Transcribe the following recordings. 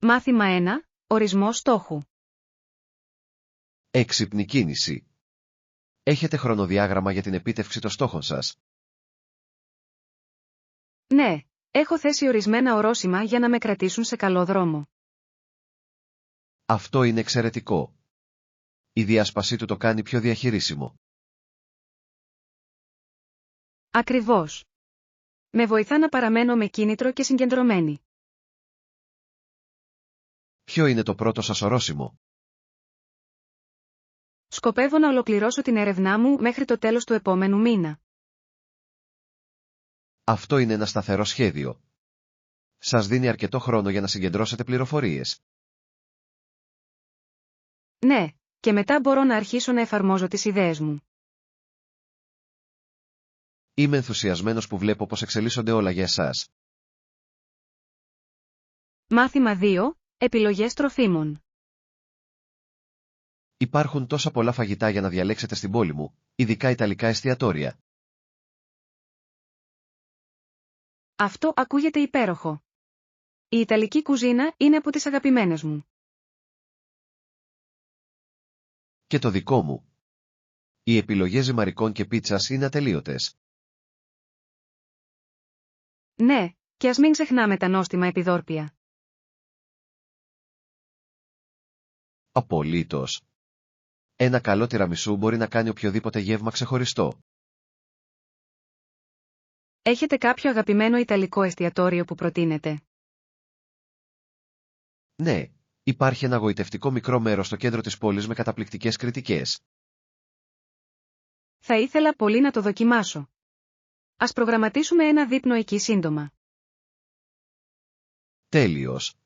Μάθημα 1. Ορισμός στόχου. Έξυπνη κίνηση. Έχετε χρονοδιάγραμμα για την επίτευξη των στόχων σας? Ναι, έχω θέσει ορισμένα ορόσημα για να με κρατήσουν σε καλό δρόμο. Αυτό είναι εξαιρετικό. Η διάσπασή του το κάνει πιο διαχειρίσιμο. Ακριβώς. Με βοηθά να παραμένω με κίνητρο και συγκεντρωμένη. Ποιο είναι το πρώτο σας ορόσημο? Σκοπεύω να ολοκληρώσω την έρευνά μου μέχρι το τέλος του επόμενου μήνα. Αυτό είναι ένα σταθερό σχέδιο. Σας δίνει αρκετό χρόνο για να συγκεντρώσετε πληροφορίες. Ναι, και μετά μπορώ να αρχίσω να εφαρμόζω τις ιδέες μου. Είμαι ενθουσιασμένος που βλέπω πως εξελίσσονται όλα για εσάς. Μάθημα 2. Επιλογές τροφίμων. Υπάρχουν τόσα πολλά φαγητά για να διαλέξετε στην πόλη μου, ειδικά ιταλικά εστιατόρια. Αυτό ακούγεται υπέροχο. Η Ιταλική κουζίνα είναι από τις αγαπημένες μου. Και το δικό μου. Οι επιλογές ζυμαρικών και πίτσας είναι ατελείωτες. Ναι, και ας μην ξεχνάμε τα νόστιμα επιδόρπια. Απολύτως. Ένα καλό τυραμισού μπορεί να κάνει οποιοδήποτε γεύμα ξεχωριστό. Έχετε κάποιο αγαπημένο ιταλικό εστιατόριο που προτείνετε? Ναι, υπάρχει ένα γοητευτικό μικρό μέρος στο κέντρο της πόλης με καταπληκτικές κριτικές. Θα ήθελα πολύ να το δοκιμάσω. Ας προγραμματίσουμε ένα δείπνο εκεί σύντομα. Τέλειος.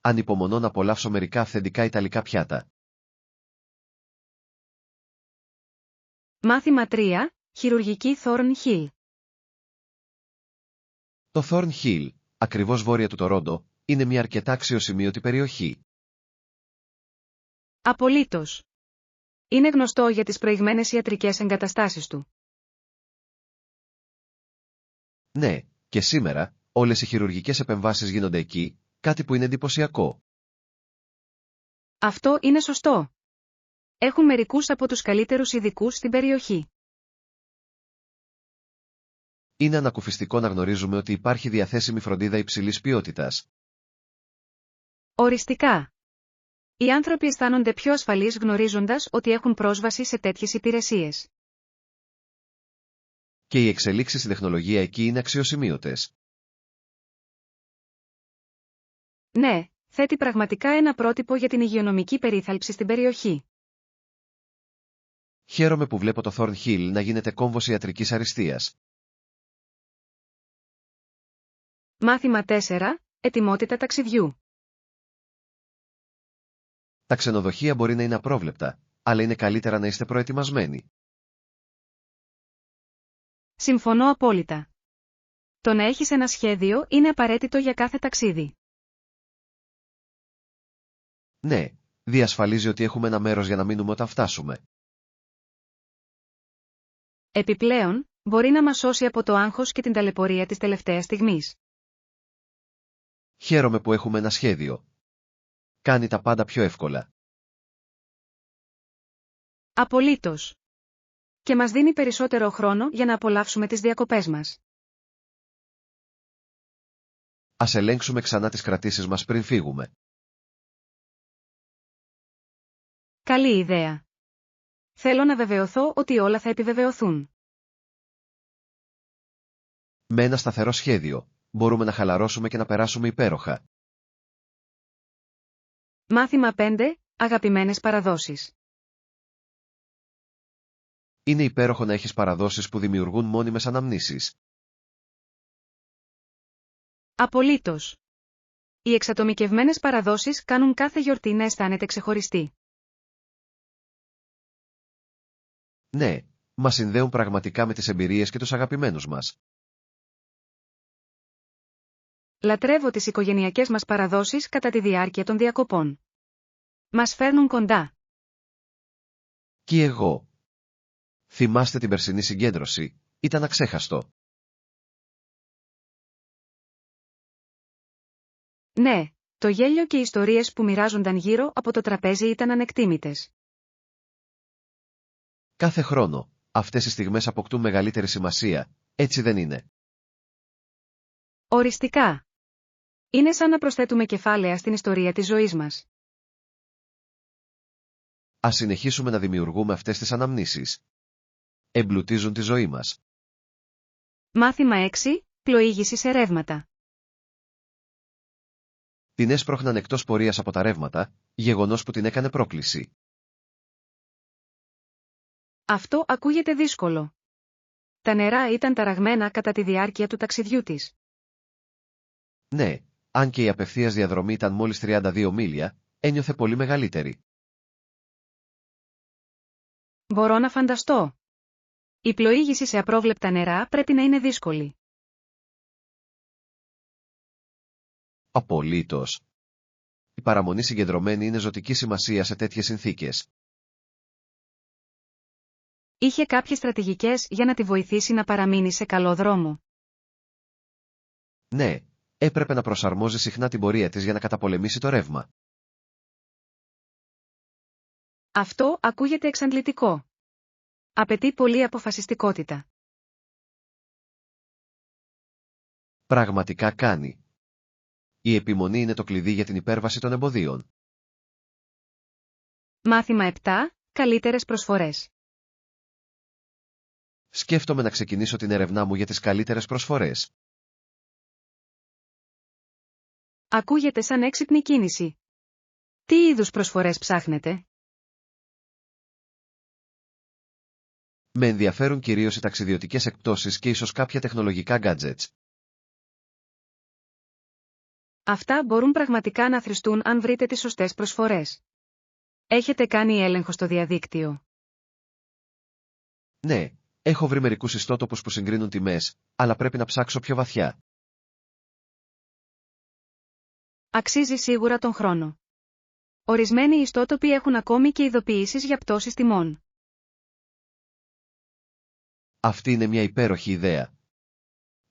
Ανυπομονώ να απολαύσω μερικά αυθεντικά ιταλικά πιάτα. Μάθημα 3. Χειρουργική Thorn Hill. Το Thorn Hill, ακριβώς βόρεια του Τορόντο, είναι μια αρκετά αξιοσημείωτη περιοχή. Απολύτως. Είναι γνωστό για τις προηγμένες ιατρικές εγκαταστάσεις του. Ναι, και σήμερα, όλες οι χειρουργικές επεμβάσεις γίνονται εκεί, κάτι που είναι εντυπωσιακό. Αυτό είναι σωστό. Έχουν μερικούς από τους καλύτερους ειδικούς στην περιοχή. Είναι ανακουφιστικό να γνωρίζουμε ότι υπάρχει διαθέσιμη φροντίδα υψηλής ποιότητας. Οριστικά. Οι άνθρωποι αισθάνονται πιο ασφαλείς γνωρίζοντας ότι έχουν πρόσβαση σε τέτοιες υπηρεσίες. Και οι εξελίξεις στην τεχνολογία εκεί είναι αξιοσημείωτες. Ναι, θέτει πραγματικά ένα πρότυπο για την υγειονομική περίθαλψη στην περιοχή. Χαίρομαι που βλέπω το Thorn Hill να γίνεται κόμβος ιατρικής αριστείας. Μάθημα 4. Ετοιμότητα ταξιδιού. Τα ξενοδοχεία μπορεί να είναι απρόβλεπτα, αλλά είναι καλύτερα να είστε προετοιμασμένοι. Συμφωνώ απόλυτα. Το να έχεις ένα σχέδιο είναι απαραίτητο για κάθε ταξίδι. Ναι, διασφαλίζει ότι έχουμε ένα μέρος για να μείνουμε όταν φτάσουμε. Επιπλέον, μπορεί να μας σώσει από το άγχος και την ταλαιπωρία της τελευταίας στιγμής. Χαίρομαι που έχουμε ένα σχέδιο. Κάνει τα πάντα πιο εύκολα. Απολύτως. Και μας δίνει περισσότερο χρόνο για να απολαύσουμε τις διακοπές μας. Ας ελέγξουμε ξανά τις κρατήσεις μας πριν φύγουμε. Καλή ιδέα. Θέλω να βεβαιωθώ ότι όλα θα επιβεβαιωθούν. Με ένα σταθερό σχέδιο, μπορούμε να χαλαρώσουμε και να περάσουμε υπέροχα. Μάθημα 5. Αγαπημένες παραδόσεις. Είναι υπέροχο να έχεις παραδόσεις που δημιουργούν μόνιμες αναμνήσεις. Απολύτως. Οι εξατομικευμένες παραδόσεις κάνουν κάθε γιορτή να αισθάνεται ξεχωριστή. Ναι, μας συνδέουν πραγματικά με τις εμπειρίες και τους αγαπημένους μας. Λατρεύω τις οικογενειακές μας παραδόσεις κατά τη διάρκεια των διακοπών. Μας φέρνουν κοντά. Και εγώ. Θυμάστε την περσινή συγκέντρωση, ήταν αξέχαστο. Ναι, Το γέλιο και οι ιστορίες που μοιράζονταν γύρω από το τραπέζι ήταν ανεκτήμητες. Κάθε χρόνο, αυτές οι στιγμές αποκτούν μεγαλύτερη σημασία, έτσι δεν είναι? Οριστικά. Είναι σαν να προσθέτουμε κεφάλαια στην ιστορία της ζωής μας. Ας συνεχίσουμε να δημιουργούμε αυτές τις αναμνήσεις. Εμπλουτίζουν τη ζωή μας. Μάθημα 6. Πλοήγηση σε ρεύματα. Την έσπροχναν εκτός πορείας από τα ρεύματα, γεγονός που την έκανε πρόκληση. Αυτό ακούγεται δύσκολο. Τα νερά ήταν ταραγμένα κατά τη διάρκεια του ταξιδιού της. Ναι, αν και η απευθείας διαδρομή ήταν μόλις 32 μίλια, ένιωθε πολύ μεγαλύτερη. Μπορώ να φανταστώ. Η πλοήγηση σε απρόβλεπτα νερά πρέπει να είναι δύσκολη. Απολύτως. Η παραμονή συγκεντρωμένη είναι ζωτική σημασία σε τέτοιες συνθήκες. Είχε κάποιες στρατηγικές για να τη βοηθήσει να παραμείνει σε καλό δρόμο. Ναι, έπρεπε να προσαρμόζει συχνά την πορεία της για να καταπολεμήσει το ρεύμα. Αυτό ακούγεται εξαντλητικό. Απαιτεί πολλή αποφασιστικότητα. Πραγματικά κάνει. Η επιμονή είναι το κλειδί για την υπέρβαση των εμποδίων. Μάθημα 7. Καλύτερες προσφορές. Σκέφτομαι να ξεκινήσω την έρευνά μου για τις καλύτερες προσφορές. Ακούγεται σαν έξυπνη κίνηση. Τι είδους προσφορές ψάχνετε? Με ενδιαφέρουν κυρίως οι ταξιδιωτικές εκπτώσεις και ίσως κάποια τεχνολογικά gadgets. Αυτά μπορούν πραγματικά να θρηστούν αν βρείτε τις σωστές προσφορές. Έχετε κάνει έλεγχο στο διαδίκτυο? Ναι, έχω βρει μερικούς ιστότοπους που συγκρίνουν τιμές, αλλά πρέπει να ψάξω πιο βαθιά. Αξίζει σίγουρα τον χρόνο. Ορισμένοι ιστότοποι έχουν ακόμη και ειδοποιήσεις για πτώσεις τιμών. Αυτή είναι μια υπέροχη ιδέα.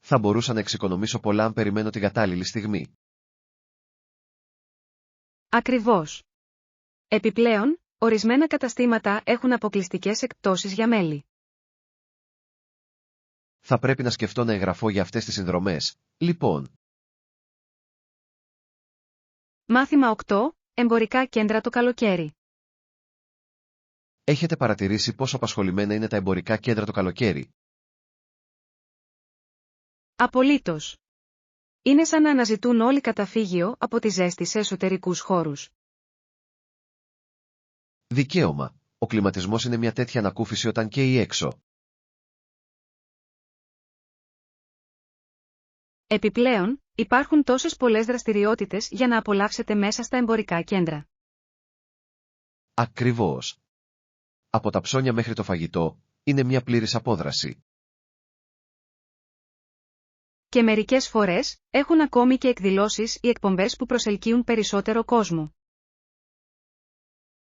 Θα μπορούσα να εξοικονομήσω πολλά αν περιμένω την κατάλληλη στιγμή. Ακριβώς. Επιπλέον, ορισμένα καταστήματα έχουν αποκλειστικές εκπτώσεις για μέλη. Θα πρέπει να σκεφτώ να εγγραφώ για αυτές τις συνδρομές, λοιπόν. Μάθημα 8. Εμπορικά κέντρα το καλοκαίρι. Έχετε παρατηρήσει πόσο απασχολημένα είναι τα εμπορικά κέντρα το καλοκαίρι? Απολύτως. Είναι σαν να αναζητούν όλοι καταφύγιο από τη ζέστη σε εσωτερικούς χώρους. Δικαίωμα. Ο κλιματισμός είναι μια τέτοια ανακούφιση όταν καίει έξω. Επιπλέον, υπάρχουν τόσες πολλές δραστηριότητες για να απολαύσετε μέσα στα εμπορικά κέντρα. Ακριβώς. Από τα ψώνια μέχρι το φαγητό, είναι μια πλήρης απόδραση. Και μερικές φορές, έχουν ακόμη και εκδηλώσεις ή εκπομπές που προσελκύουν περισσότερο κόσμο.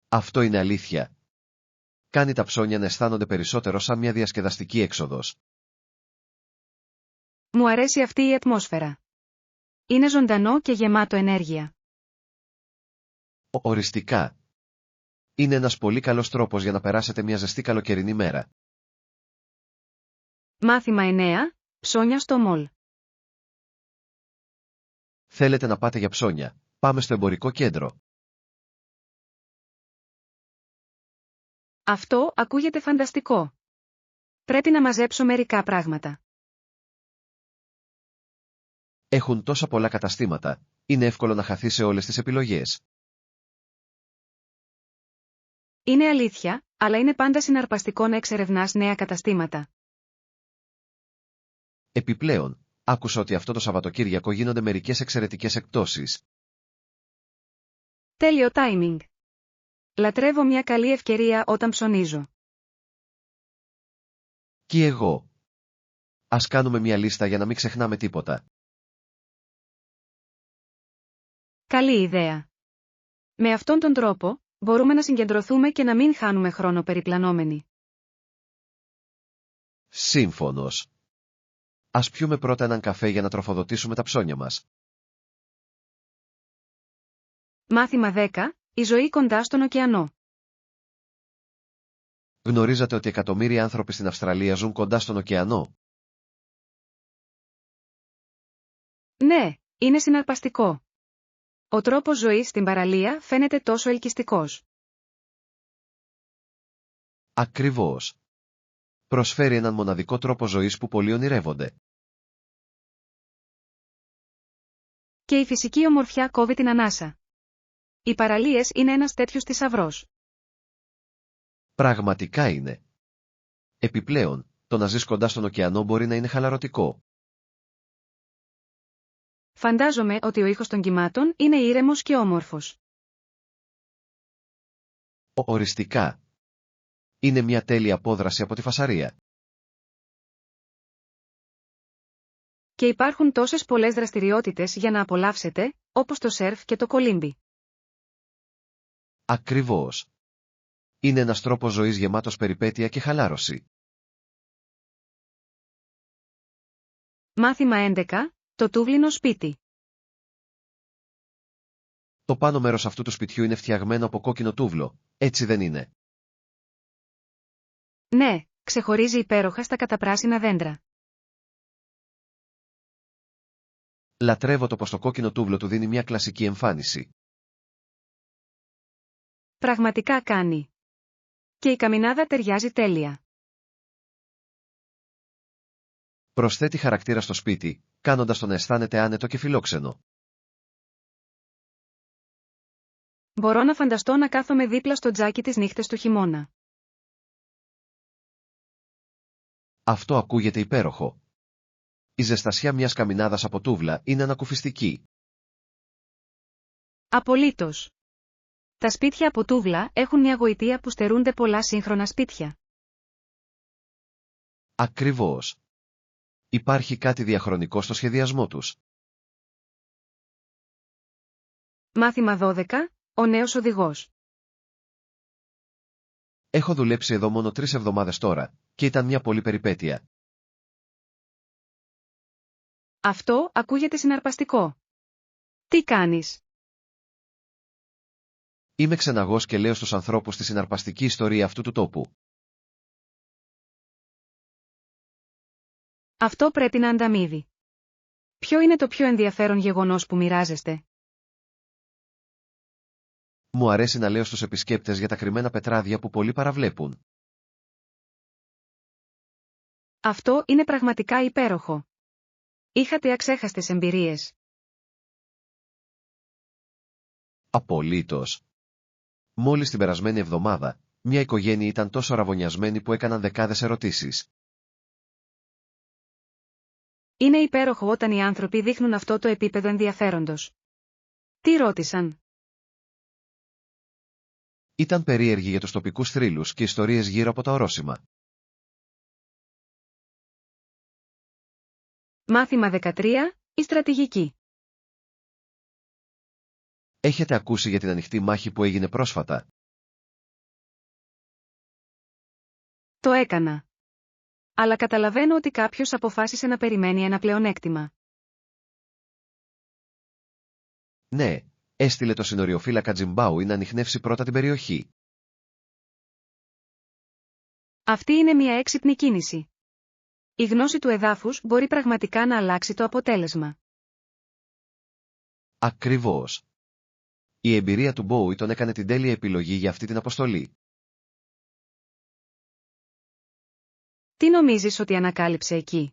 Αυτό είναι αλήθεια. Κάνει τα ψώνια να αισθάνονται περισσότερο σαν μια διασκεδαστική έξοδος. Μου αρέσει αυτή η ατμόσφαιρα. Είναι ζωντανό και γεμάτο ενέργεια. Οριστικά. Είναι ένας πολύ καλός τρόπος για να περάσετε μια ζεστή καλοκαιρινή μέρα. Μάθημα 9. Ψώνια στο μολ. Θέλετε να πάτε για ψώνια? Πάμε στο εμπορικό κέντρο. Αυτό ακούγεται φανταστικό. Πρέπει να μαζέψω μερικά πράγματα. Έχουν τόσα πολλά καταστήματα, είναι εύκολο να χαθεί σε όλες τις επιλογές. Είναι αλήθεια, αλλά είναι πάντα συναρπαστικό να εξερευνάς νέα καταστήματα. Επιπλέον, άκουσα ότι αυτό το Σαββατοκύριακο γίνονται μερικές εξαιρετικές εκπτώσεις. Τέλειο timing. Λατρεύω μια καλή ευκαιρία όταν ψωνίζω. Και εγώ. Ας κάνουμε μια λίστα για να μην ξεχνάμε τίποτα. Καλή ιδέα. Με αυτόν τον τρόπο, μπορούμε να συγκεντρωθούμε και να μην χάνουμε χρόνο περιπλανόμενοι. Σύμφωνος. Ας πιούμε πρώτα έναν καφέ για να τροφοδοτήσουμε τα ψώνια μας. Μάθημα 10. Η ζωή κοντά στον ωκεανό. Γνωρίζατε ότι εκατομμύρια άνθρωποι στην Αυστραλία ζουν κοντά στον ωκεανό? Ναι, είναι συναρπαστικό. Ο τρόπος ζωής στην παραλία φαίνεται τόσο ελκυστικός. Ακριβώς. Προσφέρει έναν μοναδικό τρόπο ζωής που πολλοί ονειρεύονται. Και η φυσική ομορφιά κόβει την ανάσα. Οι παραλίες είναι ένας τέτοιος θησαυρός. Πραγματικά είναι. Επιπλέον, το να ζεις κοντά στον ωκεανό μπορεί να είναι χαλαρωτικό. Φαντάζομαι ότι ο ήχος των κυμάτων είναι ήρεμος και όμορφος. Οριστικά. Είναι μια τέλεια απόδραση από τη φασαρία. Και υπάρχουν τόσες πολλές δραστηριότητες για να απολαύσετε, όπως το σερφ και το κολύμπι. Ακριβώς. Είναι ένας τρόπος ζωής γεμάτος περιπέτεια και χαλάρωση. Μάθημα 11. Το τούβλινο σπίτι. Το πάνω μέρος αυτού του σπιτιού είναι φτιαγμένο από κόκκινο τούβλο, έτσι δεν είναι? Ναι, ξεχωρίζει υπέροχα στα καταπράσινα δέντρα. Λατρεύω το πως το κόκκινο τούβλο του δίνει μια κλασική εμφάνιση. Πραγματικά κάνει. Και η καμινάδα ταιριάζει τέλεια. Προσθέτει χαρακτήρα στο σπίτι, κάνοντας το να αισθάνεται άνετο και φιλόξενο. Μπορώ να φανταστώ να κάθομαι δίπλα στο τζάκι τις νύχτες του χειμώνα. Αυτό ακούγεται υπέροχο. Η ζεστασιά μιας καμινάδας από τούβλα είναι ανακουφιστική. Απολύτως. Τα σπίτια από τούβλα έχουν μια γοητεία που στερούνται πολλά σύγχρονα σπίτια. Ακριβώς. Υπάρχει κάτι διαχρονικό στο σχεδιασμό τους. Μάθημα 12. Ο νέος οδηγός. Έχω δουλέψει εδώ μόνο 3 εβδομάδες τώρα, και ήταν μια πολύ περιπέτεια. Αυτό ακούγεται συναρπαστικό. Τι κάνεις? Είμαι ξεναγός και λέω στους ανθρώπους τη συναρπαστική ιστορία αυτού του τόπου. Αυτό πρέπει να ανταμείβει. Ποιο είναι το πιο ενδιαφέρον γεγονός που μοιράζεστε? Μου αρέσει να λέω στους επισκέπτες για τα κρυμμένα πετράδια που πολλοί παραβλέπουν. Αυτό είναι πραγματικά υπέροχο. Είχατε αξέχαστες εμπειρίες? Απολύτως. Μόλις την περασμένη εβδομάδα, μια οικογένεια ήταν τόσο ραβωνιασμένη που έκαναν δεκάδες ερωτήσεις. Είναι υπέροχο όταν οι άνθρωποι δείχνουν αυτό το επίπεδο ενδιαφέροντος. Τι ρώτησαν? Ήταν περίεργοι για τους τοπικούς θρύλους και ιστορίες γύρω από τα ορόσημα. Μάθημα 13. Η στρατηγική. Έχετε ακούσει για την ανοιχτή μάχη που έγινε πρόσφατα? Το έκανα. Αλλά καταλαβαίνω ότι κάποιος αποφάσισε να περιμένει ένα πλεονέκτημα. Ναι, έστειλε το συνοριοφύλακα Τζιμπάουι να ανιχνεύσει πρώτα την περιοχή. Αυτή είναι μια έξυπνη κίνηση. Η γνώση του εδάφους μπορεί πραγματικά να αλλάξει το αποτέλεσμα. Ακριβώς. Η εμπειρία του Μπόουι τον έκανε την τέλεια επιλογή για αυτή την αποστολή. Τι νομίζεις ότι ανακάλυψε εκεί?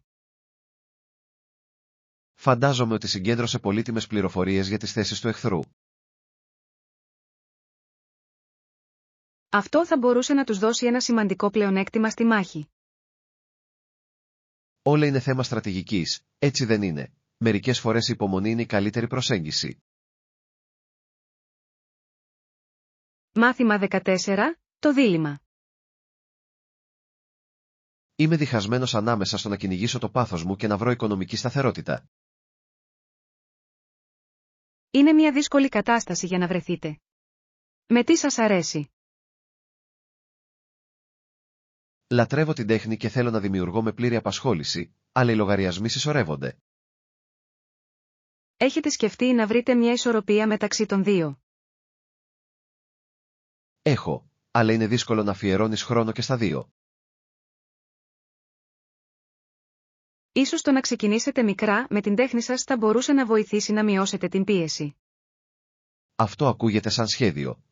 Φαντάζομαι ότι συγκέντρωσε πολύτιμες πληροφορίες για τις θέσεις του εχθρού. Αυτό θα μπορούσε να τους δώσει ένα σημαντικό πλεονέκτημα στη μάχη. Όλα είναι θέμα στρατηγικής, έτσι δεν είναι? Μερικές φορές η υπομονή είναι η καλύτερη προσέγγιση. Μάθημα 14. Το δίλημμα. Είμαι διχασμένος ανάμεσα στο να κυνηγήσω το πάθος μου και να βρω οικονομική σταθερότητα. Είναι μια δύσκολη κατάσταση για να βρεθείτε. Με τι σας αρέσει? Λατρεύω την τέχνη και θέλω να δημιουργώ με πλήρη απασχόληση, αλλά οι λογαριασμοί συσσωρεύονται. Έχετε σκεφτεί να βρείτε μια ισορροπία μεταξύ των δύο? Έχω, αλλά είναι δύσκολο να αφιερώνεις χρόνο και στα δύο. Ίσως το να ξεκινήσετε μικρά με την τέχνη σας θα μπορούσε να βοηθήσει να μειώσετε την πίεση. Αυτό ακούγεται σαν σχέδιο.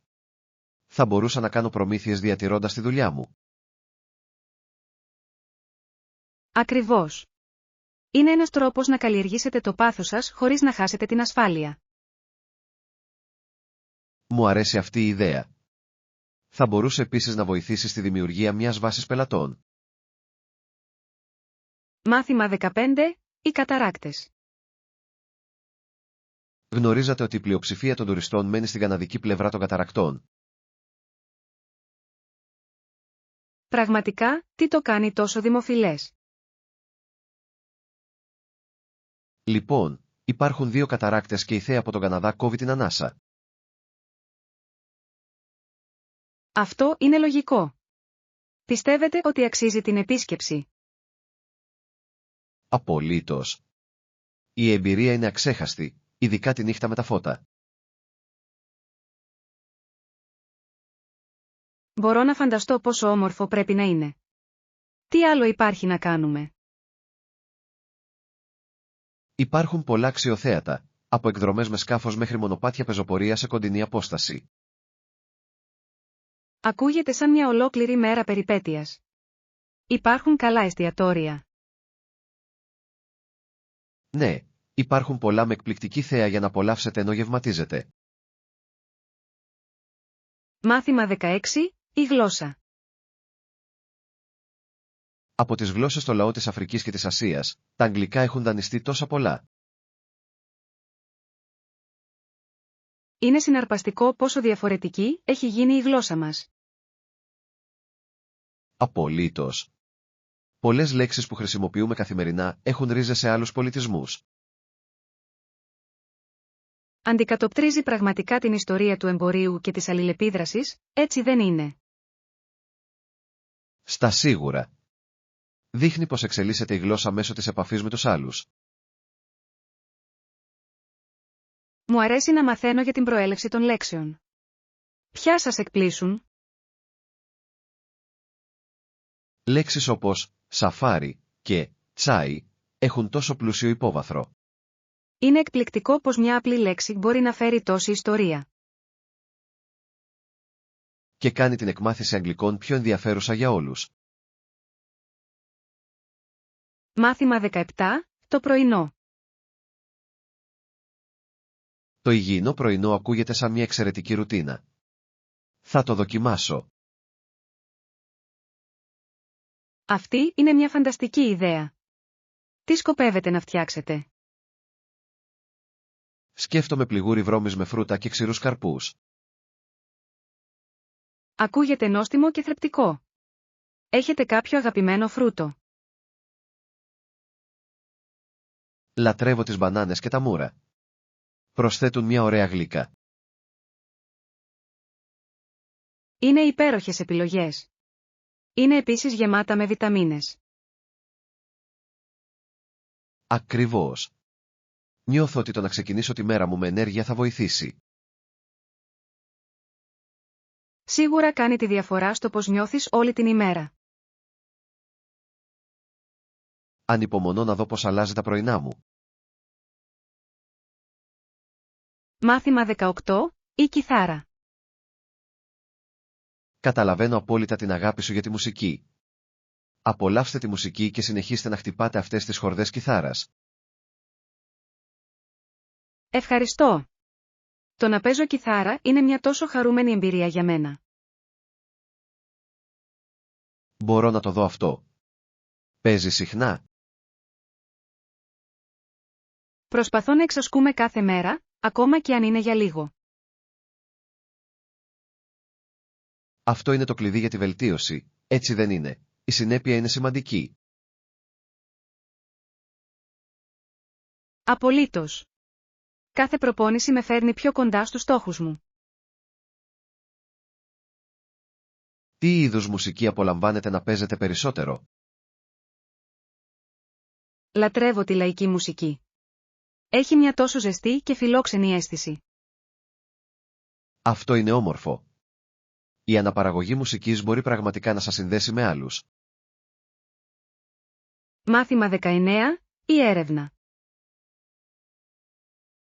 Θα μπορούσα να κάνω προμήθειες διατηρώντας τη δουλειά μου. Ακριβώς. Είναι ένας τρόπος να καλλιεργήσετε το πάθος σας χωρίς να χάσετε την ασφάλεια. Μου αρέσει αυτή η ιδέα. Θα μπορούσε επίσης να βοηθήσει στη δημιουργία μιας βάσης πελατών. Μάθημα 15. Οι καταράκτες. Γνωρίζατε ότι η πλειοψηφία των τουριστών μένει στην καναδική πλευρά των καταρακτών. Πραγματικά, τι το κάνει τόσο δημοφιλές? Λοιπόν, υπάρχουν δύο καταράκτες και η θέα από τον Καναδά κόβει την ανάσα. Αυτό είναι λογικό. Πιστεύετε ότι αξίζει την επίσκεψη? Απολύτως. Η εμπειρία είναι αξέχαστη, ειδικά τη νύχτα με τα φώτα. Μπορώ να φανταστώ πόσο όμορφο πρέπει να είναι. Τι άλλο υπάρχει να κάνουμε? Υπάρχουν πολλά αξιοθέατα, από εκδρομές με σκάφος μέχρι μονοπάτια πεζοπορία σε κοντινή απόσταση. Ακούγεται σαν μια ολόκληρη μέρα περιπέτειας. Υπάρχουν καλά εστιατόρια. Ναι, υπάρχουν πολλά με εκπληκτική θέα για να απολαύσετε ενώ γευματίζετε. Μάθημα 16. Η γλώσσα. Από τις γλώσσες στο λαό της Αφρικής και της Ασίας, τα αγγλικά έχουν δανειστεί τόσα πολλά. Είναι συναρπαστικό πόσο διαφορετική έχει γίνει η γλώσσα μας. Απολύτως. Πολλές λέξεις που χρησιμοποιούμε καθημερινά έχουν ρίζες σε άλλους πολιτισμούς. Αντικατοπτρίζει πραγματικά την ιστορία του εμπορίου και της αλληλεπίδρασης, έτσι δεν είναι? Στα σίγουρα. Δείχνει πως εξελίσσεται η γλώσσα μέσω της επαφής με τους άλλους. Μου αρέσει να μαθαίνω για την προέλευση των λέξεων. Ποια σας εκπλήσουν? Λέξεις όπως «σαφάρι» και «τσάι» έχουν τόσο πλούσιο υπόβαθρο. Είναι εκπληκτικό πως μια απλή λέξη μπορεί να φέρει τόση ιστορία. Και κάνει την εκμάθηση αγγλικών πιο ενδιαφέρουσα για όλους. Μάθημα 17. Το πρωινό. Το υγιεινό πρωινό ακούγεται σαν μια εξαιρετική ρουτίνα. Θα το δοκιμάσω. Αυτή είναι μια φανταστική ιδέα. Τι σκοπεύετε να φτιάξετε? Σκέφτομαι πληγούρι βρώμης με φρούτα και ξηρούς καρπούς. Ακούγεται νόστιμο και θρεπτικό. Έχετε κάποιο αγαπημένο φρούτο? Λατρεύω τις μπανάνες και τα μούρα. Προσθέτουν μια ωραία γλύκα. Είναι υπέροχες επιλογές. Είναι επίσης γεμάτα με βιταμίνες. Ακριβώς. Νιώθω ότι το να ξεκινήσω τη μέρα μου με ενέργεια θα βοηθήσει. Σίγουρα κάνει τη διαφορά στο πώς νιώθεις όλη την ημέρα. Ανυπομονώ να δω πώς αλλάζει τα πρωινά μου. Μάθημα 18. Η κιθάρα. Καταλαβαίνω απόλυτα την αγάπη σου για τη μουσική. Απολαύστε τη μουσική και συνεχίστε να χτυπάτε αυτές τις χορδές κιθάρας. Ευχαριστώ. Το να παίζω κιθάρα είναι μια τόσο χαρούμενη εμπειρία για μένα. Μπορώ να το δω αυτό. Παίζει συχνά. Προσπαθώ να εξασκούμε κάθε μέρα, ακόμα και αν είναι για λίγο. Αυτό είναι το κλειδί για τη βελτίωση, έτσι δεν είναι? Η συνέπεια είναι σημαντική. Απολύτως. Κάθε προπόνηση με φέρνει πιο κοντά στους στόχους μου. Τι είδους μουσική απολαμβάνετε να παίζετε περισσότερο? Λατρεύω τη λαϊκή μουσική. Έχει μια τόσο ζεστή και φιλόξενη αίσθηση. Αυτό είναι όμορφο. Η αναπαραγωγή μουσικής μπορεί πραγματικά να σας συνδέσει με άλλους. Μάθημα 19. Η έρευνα.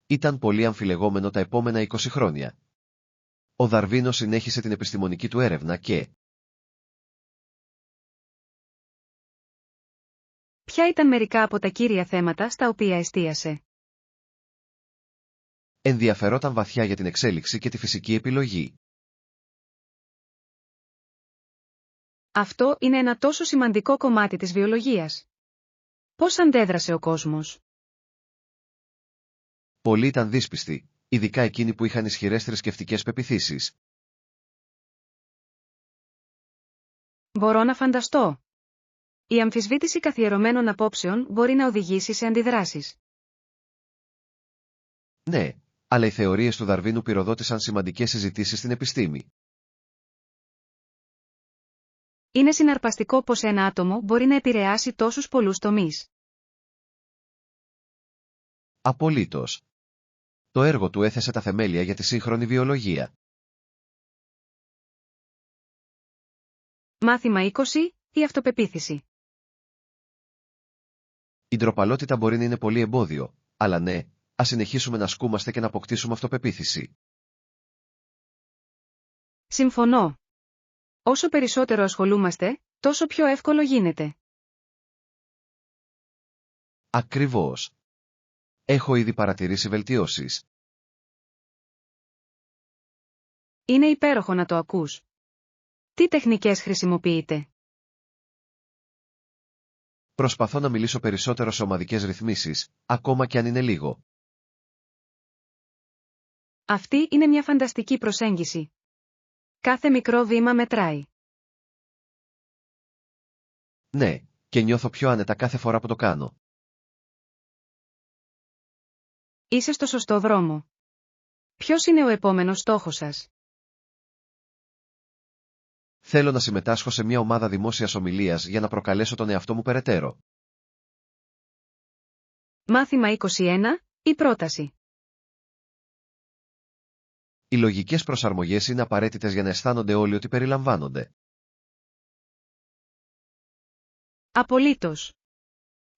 Ήταν πολύ αμφιλεγόμενο τα επόμενα 20 χρόνια. Ο Δαρβίνος συνέχισε την επιστημονική του έρευνα και Ποια ήταν μερικά από τα κύρια θέματα στα οποία εστίασε? ενδιαφερόταν βαθιά για την εξέλιξη και τη φυσική επιλογή. Αυτό είναι ένα τόσο σημαντικό κομμάτι της βιολογίας. Πώς αντέδρασε ο κόσμος? Πολλοί ήταν δύσπιστοι, ειδικά εκείνοι που είχαν ισχυρές θρησκευτικές πεποιθήσεις. Μπορώ να φανταστώ. Η αμφισβήτηση καθιερωμένων απόψεων μπορεί να οδηγήσει σε αντιδράσεις. Ναι, αλλά οι θεωρίες του Δαρβίνου πυροδότησαν σημαντικές συζητήσεις στην επιστήμη. Είναι συναρπαστικό πως ένα άτομο μπορεί να επηρεάσει τόσους πολλούς τομείς. Απολύτως. Το έργο του έθεσε τα θεμέλια για τη σύγχρονη βιολογία. Μάθημα 20. Η αυτοπεποίθηση. Η ντροπαλότητα μπορεί να είναι πολύ εμπόδιο, αλλά ναι, ας συνεχίσουμε να ασκούμαστε και να αποκτήσουμε αυτοπεποίθηση. Συμφωνώ. Όσο περισσότερο ασχολούμαστε, τόσο πιο εύκολο γίνεται. Ακριβώς. Έχω ήδη παρατηρήσει βελτιώσεις. Είναι υπέροχο να το ακούς. Τι τεχνικές χρησιμοποιείτε? Προσπαθώ να μιλήσω περισσότερο σε ομαδικές ρυθμίσεις, ακόμα και αν είναι λίγο. Αυτή είναι μια φανταστική προσέγγιση. Κάθε μικρό βήμα μετράει. Ναι, και νιώθω πιο άνετα κάθε φορά που το κάνω. Είσαι στο σωστό δρόμο. Ποιος είναι ο επόμενος στόχος σας? Θέλω να συμμετάσχω σε μια ομάδα δημόσιας ομιλίας για να προκαλέσω τον εαυτό μου περαιτέρω. Μάθημα 21. Η πρόταση. Οι λογικές προσαρμογές είναι απαραίτητες για να αισθάνονται όλοι ότι περιλαμβάνονται. Απολύτως.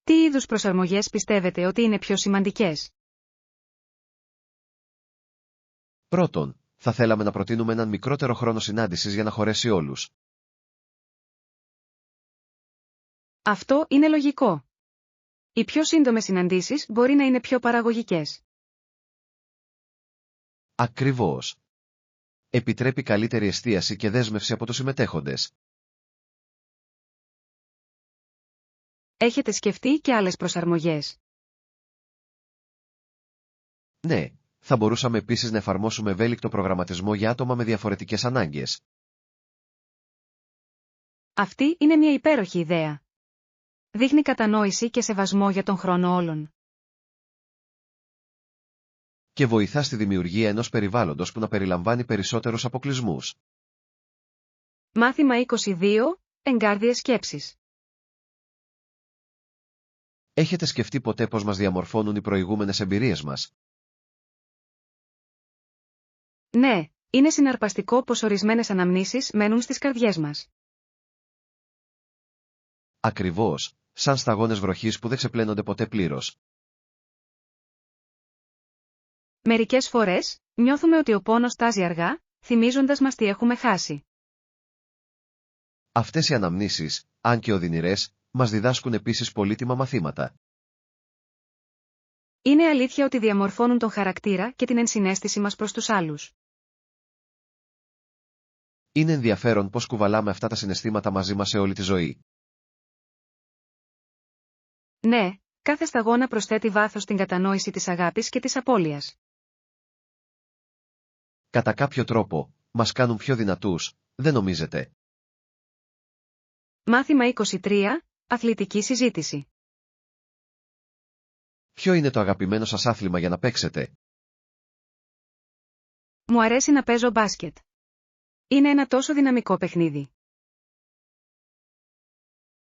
Τι είδους προσαρμογές πιστεύετε ότι είναι πιο σημαντικές? Πρώτον, θα θέλαμε να προτείνουμε έναν μικρότερο χρόνο συνάντησης για να χωρέσει όλους. Αυτό είναι λογικό. Οι πιο σύντομες συναντήσεις μπορεί να είναι πιο παραγωγικές. Ακριβώς. Επιτρέπει καλύτερη εστίαση και δέσμευση από τους συμμετέχοντες. Έχετε σκεφτεί και άλλες προσαρμογές? Ναι, θα μπορούσαμε επίσης να εφαρμόσουμε ευέλικτο προγραμματισμό για άτομα με διαφορετικές ανάγκες. Αυτή είναι μια υπέροχη ιδέα. Δείχνει κατανόηση και σεβασμό για τον χρόνο όλων. Και βοηθά στη δημιουργία ενός περιβάλλοντος που να περιλαμβάνει περισσότερους αποκλεισμούς. Μάθημα 22. Εγκάρδιες σκέψεις. Έχετε σκεφτεί ποτέ πώς μας διαμορφώνουν οι προηγούμενες εμπειρίες μας? Ναι, είναι συναρπαστικό πως ορισμένες αναμνήσεις μένουν στις καρδιές μας. Ακριβώς, σαν σταγόνες βροχής που δεν ξεπλένονται ποτέ πλήρως. Μερικές φορές, νιώθουμε ότι ο πόνος τάζει αργά, θυμίζοντας μας τι έχουμε χάσει. Αυτές οι αναμνήσεις, αν και οδυνηρές, μας διδάσκουν επίσης πολύτιμα μαθήματα. Είναι αλήθεια ότι διαμορφώνουν τον χαρακτήρα και την ενσυναίσθηση μας προς τους άλλους. Είναι ενδιαφέρον πώς κουβαλάμε αυτά τα συναισθήματα μαζί μας σε όλη τη ζωή. Ναι, κάθε σταγόνα προσθέτει βάθος στην κατανόηση της αγάπης και της απώλειας. Κατά κάποιο τρόπο, μας κάνουν πιο δυνατούς, δεν νομίζετε? Μάθημα 23. Αθλητική συζήτηση. Ποιο είναι το αγαπημένο σας άθλημα για να παίξετε? Μου αρέσει να παίζω μπάσκετ. Είναι ένα τόσο δυναμικό παιχνίδι.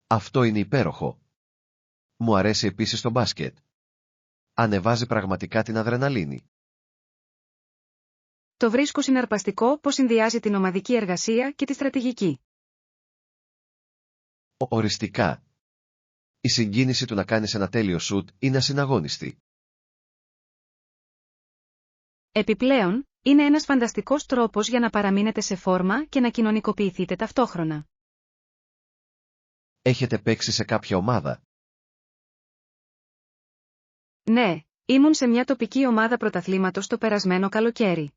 Αυτό είναι υπέροχο. Μου αρέσει επίσης το μπάσκετ. Ανεβάζει πραγματικά την αδρεναλίνη. Το βρίσκω συναρπαστικό πως συνδυάζει την ομαδική εργασία και τη στρατηγική. Οριστικά. Η συγκίνηση του να κάνεις ένα τέλειο σουτ είναι ασυναγώνιστη. Επιπλέον, είναι ένας φανταστικός τρόπος για να παραμείνετε σε φόρμα και να κοινωνικοποιηθείτε ταυτόχρονα. Έχετε παίξει σε κάποια ομάδα? Ναι, ήμουν σε μια τοπική ομάδα πρωταθλήματος το περασμένο καλοκαίρι.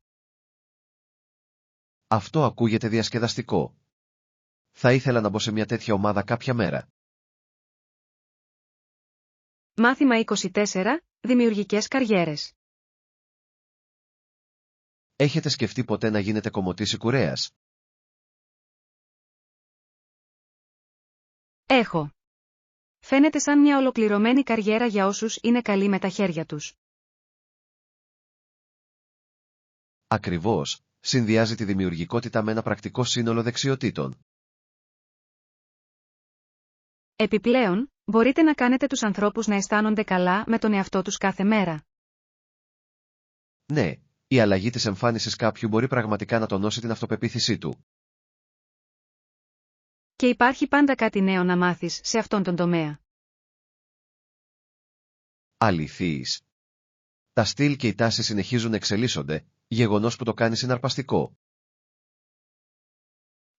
Αυτό ακούγεται διασκεδαστικό. Θα ήθελα να μπω σε μια τέτοια ομάδα κάποια μέρα. Μάθημα 24. Δημιουργικές καριέρες. Έχετε σκεφτεί ποτέ να γίνετε κομμωτής ή κουρέας? Έχω. Φαίνεται σαν μια ολοκληρωμένη καριέρα για όσους είναι καλοί με τα χέρια τους. Ακριβώς, συνδυάζει τη δημιουργικότητα με ένα πρακτικό σύνολο δεξιοτήτων. Επιπλέον, μπορείτε να κάνετε τους ανθρώπους να αισθάνονται καλά με τον εαυτό τους κάθε μέρα. Ναι, η αλλαγή της εμφάνισης κάποιου μπορεί πραγματικά να τονώσει την αυτοπεποίθησή του. Και υπάρχει πάντα κάτι νέο να μάθεις σε αυτόν τον τομέα. Αληθείς. Τα στυλ και οι τάσεις συνεχίζουν να εξελίσσονται, γεγονός που το κάνει συναρπαστικό.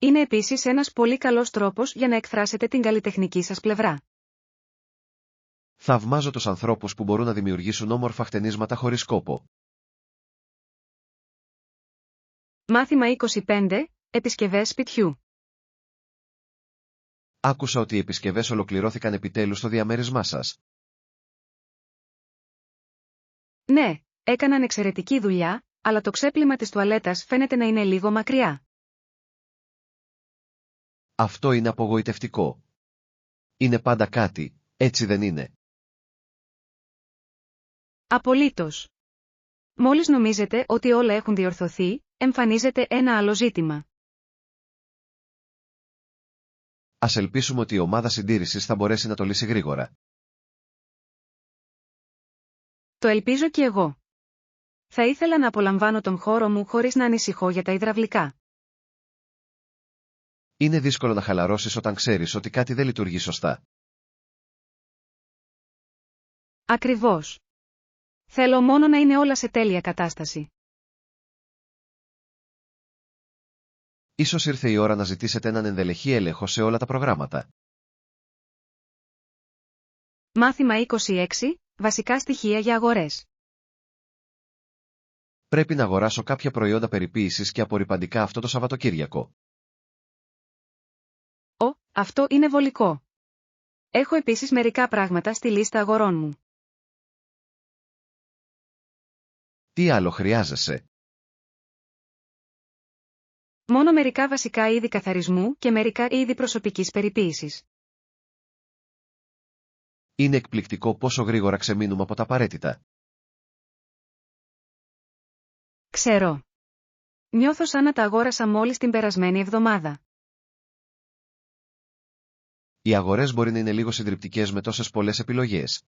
Είναι επίσης ένας πολύ καλός τρόπος για να εκφράσετε την καλλιτεχνική σας πλευρά. Θαυμάζω τους ανθρώπους που μπορούν να δημιουργήσουν όμορφα χτενίσματα χωρίς κόπο. Μάθημα 25. Επισκευές σπιτιού. Άκουσα ότι οι επισκευές ολοκληρώθηκαν επιτέλους στο διαμέρισμά σας. Ναι, έκαναν εξαιρετική δουλειά, αλλά το ξέπλυμα της τουαλέτας φαίνεται να είναι λίγο μακριά. Αυτό είναι απογοητευτικό. Είναι πάντα κάτι, έτσι δεν είναι? Απολύτως. Μόλις νομίζετε ότι όλα έχουν διορθωθεί, εμφανίζεται ένα άλλο ζήτημα. Ας ελπίσουμε ότι η ομάδα συντήρησης θα μπορέσει να το λύσει γρήγορα. Το ελπίζω κι εγώ. Θα ήθελα να απολαμβάνω τον χώρο μου χωρίς να ανησυχώ για τα υδραυλικά. Είναι δύσκολο να χαλαρώσεις όταν ξέρεις ότι κάτι δεν λειτουργεί σωστά. Ακριβώς. Θέλω μόνο να είναι όλα σε τέλεια κατάσταση. Ίσως ήρθε η ώρα να ζητήσετε έναν ενδελεχή έλεγχο σε όλα τα προγράμματα. Μάθημα 26. Βασικά στοιχεία για αγορές. Πρέπει να αγοράσω κάποια προϊόντα περιποίησης και απορρυπαντικά αυτό το Σαββατοκύριακο. Αυτό είναι βολικό. Έχω επίσης μερικά πράγματα στη λίστα αγορών μου. Τι άλλο χρειάζεσαι? Μόνο μερικά βασικά είδη καθαρισμού και μερικά είδη προσωπικής περιποίησης. Είναι εκπληκτικό πόσο γρήγορα ξεμείνουμε από τα απαραίτητα. Ξέρω. Νιώθω σαν να τα αγόρασα μόλις την περασμένη εβδομάδα. Οι αγορές μπορεί να είναι λίγο συντριπτικές με τόσες πολλές επιλογές.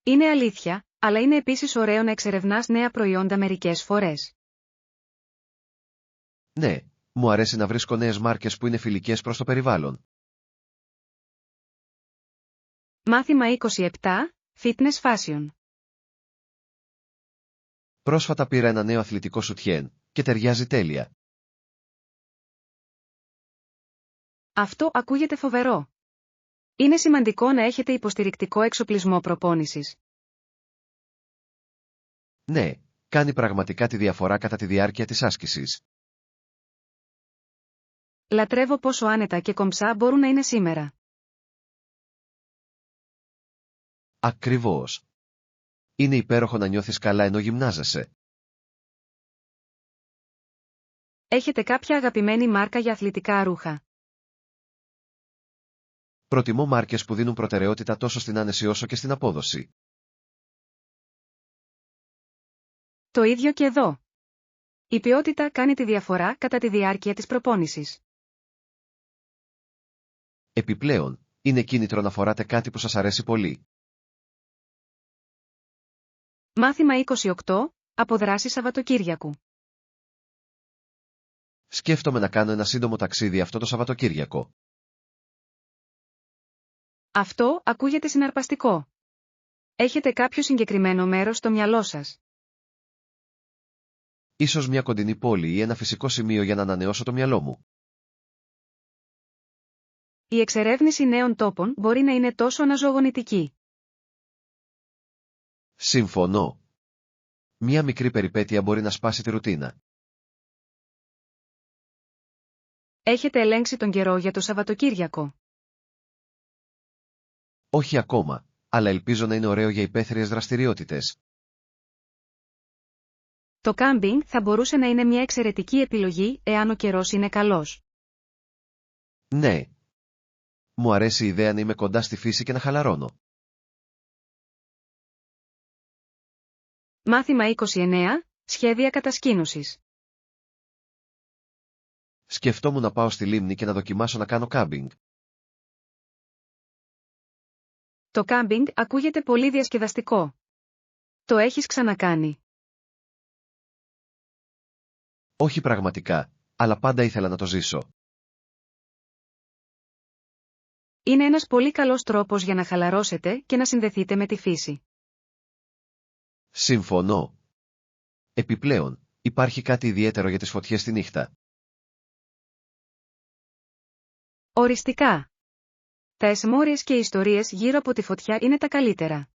Είναι αλήθεια, αλλά είναι επίσης ωραίο να εξερευνάς νέα προϊόντα μερικές φορές. Ναι, μου αρέσει να βρίσκω νέες μάρκες που είναι φιλικές προς το περιβάλλον. Μάθημα 27. Fitness Fashion. Πρόσφατα πήρα ένα νέο αθλητικό σουτιέν και ταιριάζει τέλεια. Αυτό ακούγεται φοβερό. Είναι σημαντικό να έχετε υποστηρικτικό εξοπλισμό προπόνησης. Ναι, κάνει πραγματικά τη διαφορά κατά τη διάρκεια της άσκησης. Λατρεύω πόσο άνετα και κομψά μπορούν να είναι σήμερα. Ακριβώς. Είναι υπέροχο να νιώθεις καλά ενώ γυμνάζεσαι. Έχετε κάποια αγαπημένη μάρκα για αθλητικά ρούχα? Προτιμώ μάρκες που δίνουν προτεραιότητα τόσο στην άνεση όσο και στην απόδοση. Το ίδιο και εδώ. Η ποιότητα κάνει τη διαφορά κατά τη διάρκεια της προπόνησης. Επιπλέον, είναι κίνητρο να φοράτε κάτι που σας αρέσει πολύ. Μάθημα 28. Αποδράσεις Σαββατοκύριακου. Σκέφτομαι να κάνω ένα σύντομο ταξίδι αυτό το Σαββατοκύριακο. Αυτό ακούγεται συναρπαστικό. Έχετε κάποιο συγκεκριμένο μέρος στο μυαλό σας? Ίσως μια κοντινή πόλη ή ένα φυσικό σημείο για να ανανεώσω το μυαλό μου. Η εξερεύνηση νέων τόπων μπορεί να είναι τόσο αναζωογονητική. Συμφωνώ. Μια μικρή περιπέτεια μπορεί να σπάσει τη ρουτίνα. Έχετε ελέγξει τον καιρό για το Σαββατοκύριακο? Όχι ακόμα, αλλά ελπίζω να είναι ωραίο για υπαίθριες δραστηριότητες. Το κάμπινγκ θα μπορούσε να είναι μια εξαιρετική επιλογή εάν ο καιρός είναι καλός. Ναι. Μου αρέσει η ιδέα να είμαι κοντά στη φύση και να χαλαρώνω. Μάθημα 29. Σχέδια κατασκήνωσης. Σκεφτόμουν να πάω στη λίμνη και να δοκιμάσω να κάνω κάμπινγκ. Το κάμπινγκ ακούγεται πολύ διασκεδαστικό. Το έχεις ξανακάνει? Όχι πραγματικά, αλλά πάντα ήθελα να το ζήσω. Είναι ένας πολύ καλός τρόπος για να χαλαρώσετε και να συνδεθείτε με τη φύση. Συμφωνώ. Επιπλέον, υπάρχει κάτι ιδιαίτερο για τις φωτιές τη νύχτα. Οριστικά. Τα εσμόριες και οι ιστορίες γύρω από τη φωτιά είναι τα καλύτερα.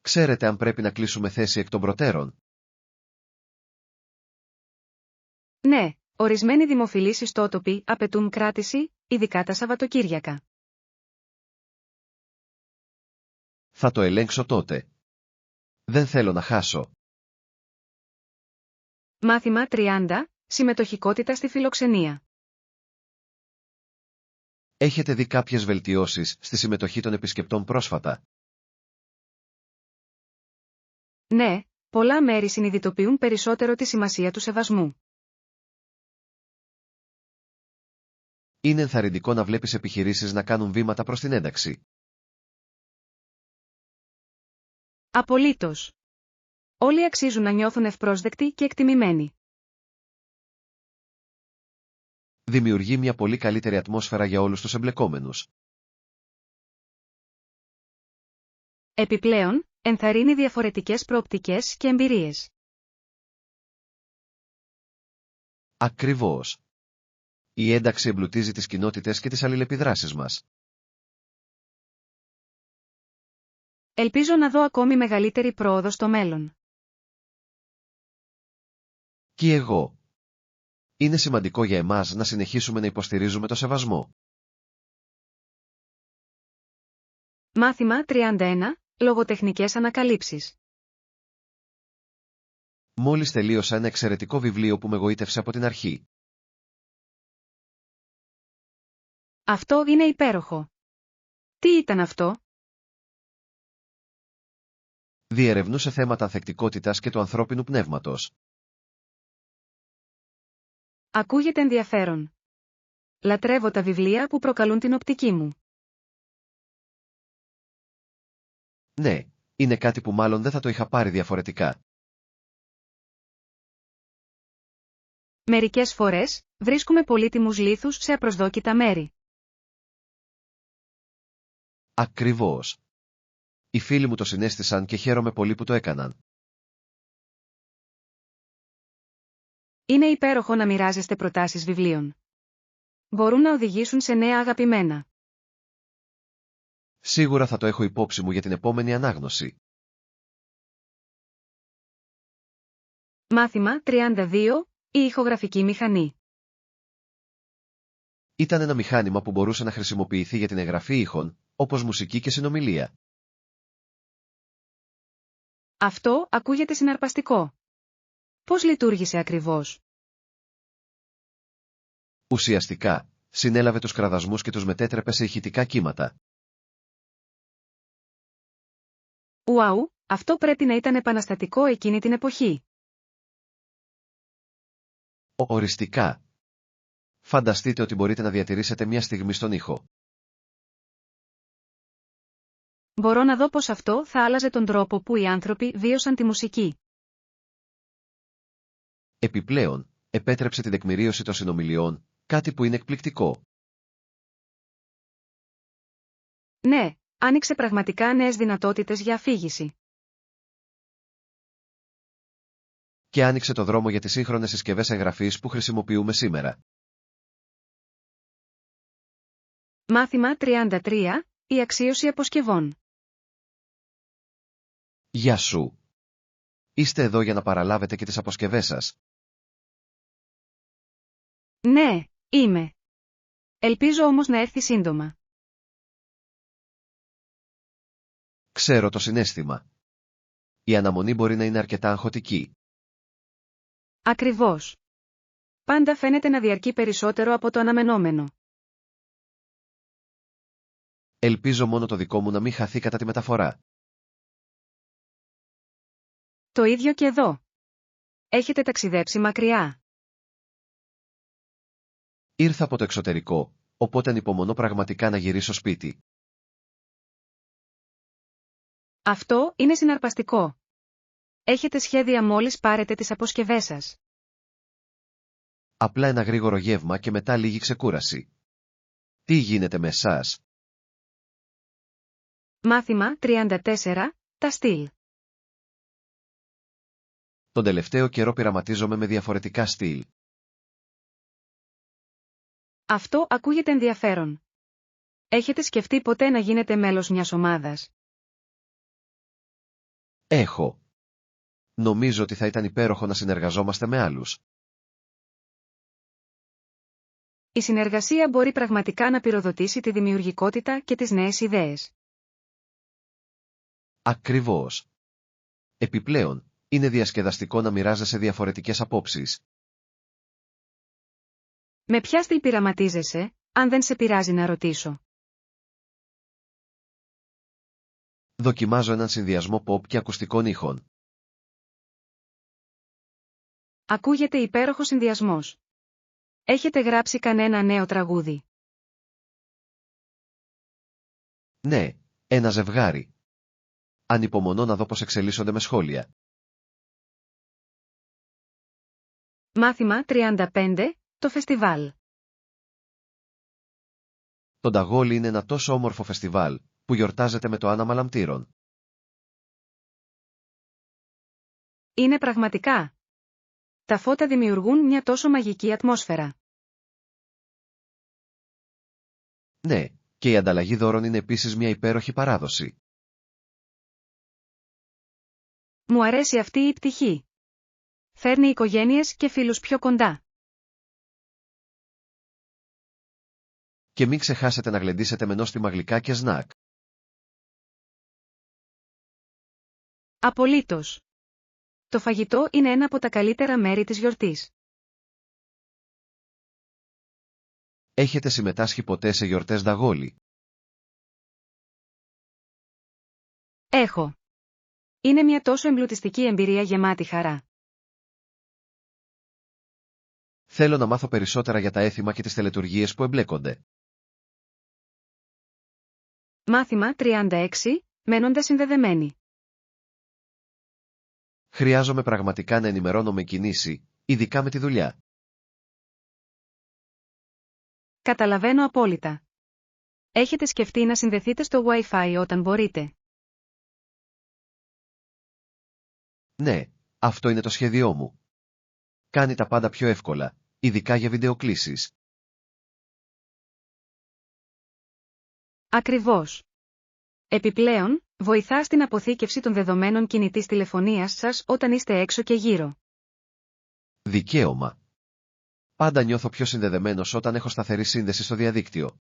Ξέρετε αν πρέπει να κλείσουμε θέση εκ των προτέρων? Ναι, ορισμένοι δημοφιλείς ιστότοποι απαιτούν κράτηση, ειδικά τα Σαββατοκύριακα. Θα το ελέγξω τότε. Δεν θέλω να χάσω. Μάθημα 30. Συμμετοχικότητα στη φιλοξενία. Έχετε δει κάποιες βελτιώσεις στη συμμετοχή των επισκεπτών πρόσφατα? Ναι, πολλά μέρη συνειδητοποιούν περισσότερο τη σημασία του σεβασμού. Είναι ενθαρρυντικό να βλέπεις επιχειρήσεις να κάνουν βήματα προς την ένταξη. Απολύτως. Όλοι αξίζουν να νιώθουν ευπρόσδεκτοι και εκτιμημένοι. Δημιουργεί μια πολύ καλύτερη ατμόσφαιρα για όλους τους εμπλεκόμενους. Επιπλέον, ενθαρρύνει διαφορετικές προοπτικές και εμπειρίες. Ακριβώς. Η ένταξη εμπλουτίζει τις κοινότητες και τις αλληλεπιδράσεις μας. Ελπίζω να δω ακόμη μεγαλύτερη πρόοδο στο μέλλον. Και εγώ. Είναι σημαντικό για εμάς να συνεχίσουμε να υποστηρίζουμε το σεβασμό. Μάθημα 31. Λογοτεχνικές ανακαλύψεις. Μόλις τελείωσα ένα εξαιρετικό βιβλίο που με γοήτευσε από την αρχή. Αυτό είναι υπέροχο. Τι ήταν αυτό? Διερευνούσε θέματα ανθεκτικότητας και του ανθρώπινου πνεύματος. Ακούγεται ενδιαφέρον. Λατρεύω τα βιβλία που προκαλούν την οπτική μου. Ναι, είναι κάτι που μάλλον δεν θα το είχα πάρει διαφορετικά. Μερικές φορές, βρίσκουμε πολύτιμους λίθους σε απροσδόκητα μέρη. Ακριβώς. Οι φίλοι μου το συνέστησαν και χαίρομαι πολύ που το έκαναν. Είναι υπέροχο να μοιράζεστε προτάσεις βιβλίων. Μπορούν να οδηγήσουν σε νέα αγαπημένα. Σίγουρα θα το έχω υπόψη μου για την επόμενη ανάγνωση. Μάθημα 32. Η ηχογραφική μηχανή. Ήταν ένα μηχάνημα που μπορούσε να χρησιμοποιηθεί για την εγγραφή ήχων, όπως μουσική και συνομιλία. Αυτό ακούγεται συναρπαστικό. Πώς λειτουργήσε ακριβώς? Ουσιαστικά, συνέλαβε τους κραδασμούς και τους μετέτρεπε σε ηχητικά κύματα. Ουάου, αυτό πρέπει να ήταν επαναστατικό εκείνη την εποχή. Οριστικά. Φανταστείτε ότι μπορείτε να διατηρήσετε μια στιγμή στον ήχο. Μπορώ να δω πως αυτό θα άλλαζε τον τρόπο που οι άνθρωποι βίωσαν τη μουσική. Επιπλέον, επέτρεψε την τεκμηρίωση των συνομιλιών, κάτι που είναι εκπληκτικό. Ναι, άνοιξε πραγματικά νέες δυνατότητες για αφήγηση. Και άνοιξε το δρόμο για τις σύγχρονες συσκευές εγγραφής που χρησιμοποιούμε σήμερα. Μάθημα 33. Η αξίωση αποσκευών. Γεια σου. Είστε εδώ για να παραλάβετε και τις αποσκευές σας. Ναι, είμαι. Ελπίζω όμως να έρθει σύντομα. Ξέρω το συναίσθημα. Η αναμονή μπορεί να είναι αρκετά αγχωτική. Ακριβώς. Πάντα φαίνεται να διαρκεί περισσότερο από το αναμενόμενο. Ελπίζω μόνο το δικό μου να μην χαθεί κατά τη μεταφορά. Το ίδιο και εδώ. Έχετε ταξιδέψει μακριά. Ήρθα από το εξωτερικό, οπότε ανυπομονώ πραγματικά να γυρίσω σπίτι. Αυτό είναι συναρπαστικό. Έχετε σχέδια μόλις πάρετε τις αποσκευές σας. Απλά ένα γρήγορο γεύμα και μετά λίγη ξεκούραση. Τι γίνεται με εσάς? Μάθημα 34. Τα στυλ. Τον τελευταίο καιρό πειραματίζομαι με διαφορετικά στυλ. Αυτό ακούγεται ενδιαφέρον. Έχετε σκεφτεί ποτέ να γίνετε μέλος μιας ομάδας? Έχω. Νομίζω ότι θα ήταν υπέροχο να συνεργαζόμαστε με άλλους. Η συνεργασία μπορεί πραγματικά να πυροδοτήσει τη δημιουργικότητα και τις νέες ιδέες. Ακριβώς. Επιπλέον, είναι διασκεδαστικό να μοιράζεσαι διαφορετικές απόψεις. Με ποια στυλ πειραματίζεσαι, αν δεν σε πειράζει να ρωτήσω? Δοκιμάζω έναν συνδυασμό pop και ακουστικών ήχων. Ακούγεται υπέροχος συνδυασμός. Έχετε γράψει κανένα νέο τραγούδι? Ναι, ένα ζευγάρι. Ανυπομονώ να δω πώς εξελίσσονται με σχόλια. Μάθημα 35. Το φεστιβάλ. Το Νταγόλι είναι ένα τόσο όμορφο φεστιβάλ, που γιορτάζεται με το άναμα λαμπτήρων. Είναι πραγματικά. Τα φώτα δημιουργούν μια τόσο μαγική ατμόσφαιρα. Ναι, και η ανταλλαγή δώρων είναι επίσης μια υπέροχη παράδοση. Μου αρέσει αυτή η πτυχή. Φέρνει οικογένειες και φίλους πιο κοντά. Και μην ξεχάσετε να γλεντήσετε με νόστιμα γλυκά και σνακ. Απολύτως. Το φαγητό είναι ένα από τα καλύτερα μέρη της γιορτής. Έχετε συμμετάσχει ποτέ σε γιορτές Νταγόλι? Έχω. Είναι μια τόσο εμπλουτιστική εμπειρία γεμάτη χαρά. Θέλω να μάθω περισσότερα για τα έθιμα και τις τελετουργίες που εμπλέκονται. Μάθημα 36. Μένοντας συνδεδεμένοι. Χρειάζομαι πραγματικά να ενημερώνομαι κινήσει, ειδικά με τη δουλειά. Καταλαβαίνω απόλυτα. Έχετε σκεφτεί να συνδεθείτε στο Wi-Fi όταν μπορείτε? Ναι, αυτό είναι το σχέδιό μου. Κάνει τα πάντα πιο εύκολα, ειδικά για βιντεοκλήσεις. Ακριβώς. Επιπλέον, βοηθά στην αποθήκευση των δεδομένων κινητής τηλεφωνίας σας όταν είστε έξω και γύρω. Δικαίωμα. Πάντα νιώθω πιο συνδεδεμένος όταν έχω σταθερή σύνδεση στο διαδίκτυο.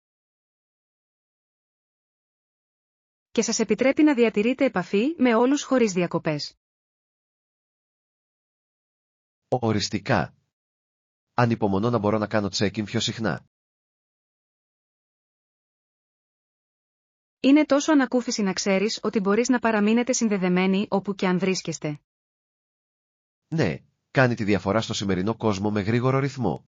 Και σας επιτρέπει να διατηρείτε επαφή με όλους χωρίς διακοπές. Οριστικά. Ανυπομονώ να μπορώ να κάνω check-in πιο συχνά. Είναι τόσο ανακούφιση να ξέρεις ότι μπορείς να παραμείνετε συνδεδεμένοι όπου και αν βρίσκεστε. Ναι, κάνει τη διαφορά στο σημερινό κόσμο με γρήγορο ρυθμό.